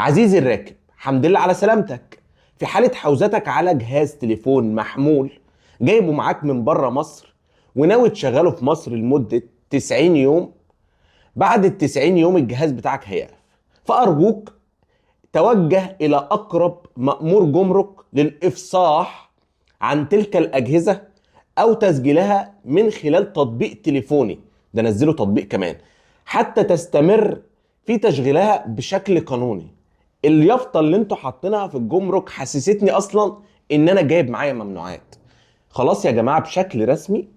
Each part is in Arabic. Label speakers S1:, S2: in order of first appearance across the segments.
S1: عزيزي الراكب، حمد لله على سلامتك. في حالة حوزتك على جهاز تليفون محمول جايبه معاك من بره مصر وناوي تشغله في مصر لمدة 90 يوم، بعد ال 90 يوم الجهاز بتاعك هيقف. فأرجوك توجه إلى أقرب مأمور جمرك للإفصاح عن تلك الأجهزة أو تسجيلها من خلال تطبيق تليفوني. ده نزله تطبيق كمان حتى تستمر في تشغيلها بشكل قانوني. اليافطة اللي انتوا حاطينها في الجمرك حسستني أصلا إن أنا جايب معايا ممنوعات. خلاص يا جماعة بشكل رسمي،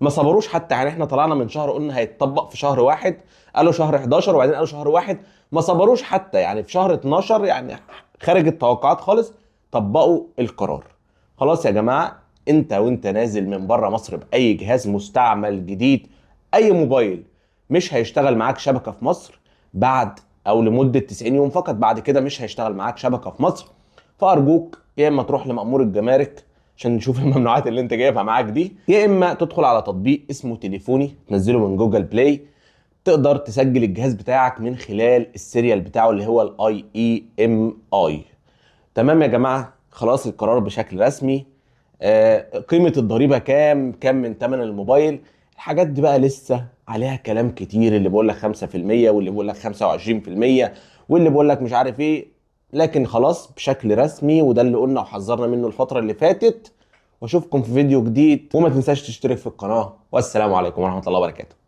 S1: ما صبروش حتى. يعني احنا طلعنا من شهر قلنا هيتطبق في شهر واحد، قالوا شهر 11 وبعدين قالوا شهر واحد. ما صبروش حتى يعني في شهر 12، يعني خارج التوقعات خالص، طبقوا القرار. خلاص يا جماعة، انت وانت نازل من بره مصر بأي جهاز مستعمل جديد، أي موبايل، مش هيشتغل معاك شبكة في مصر بعد أو لمدة 90 يوم فقط. بعد كده مش هيشتغل معاك شبكة في مصر. فأرجوك يا إما تروح لمأمور الجمارك عشان نشوف الممنوعات اللي انت جايبها معاك دي، يا اما تدخل على تطبيق اسمه تليفوني تنزله من جوجل بلاي. تقدر تسجل الجهاز بتاعك من خلال السيريال بتاعه اللي هو الاي اي ام اي. تمام يا جماعه، خلاص القرار بشكل رسمي. قيمه الضريبه كام من ثمن الموبايل؟ الحاجات دي بقى لسه عليها كلام كتير، اللي بيقول لك 5% واللي بيقول لك 25% واللي بيقول لك مش عارف ايه. لكن خلاص بشكل رسمي، وده اللي قلنا وحذرنا منه الفتره اللي فاتت. واشوفكم في فيديو جديد، وما تنساش تشترك في القناه. والسلام عليكم ورحمه الله وبركاته.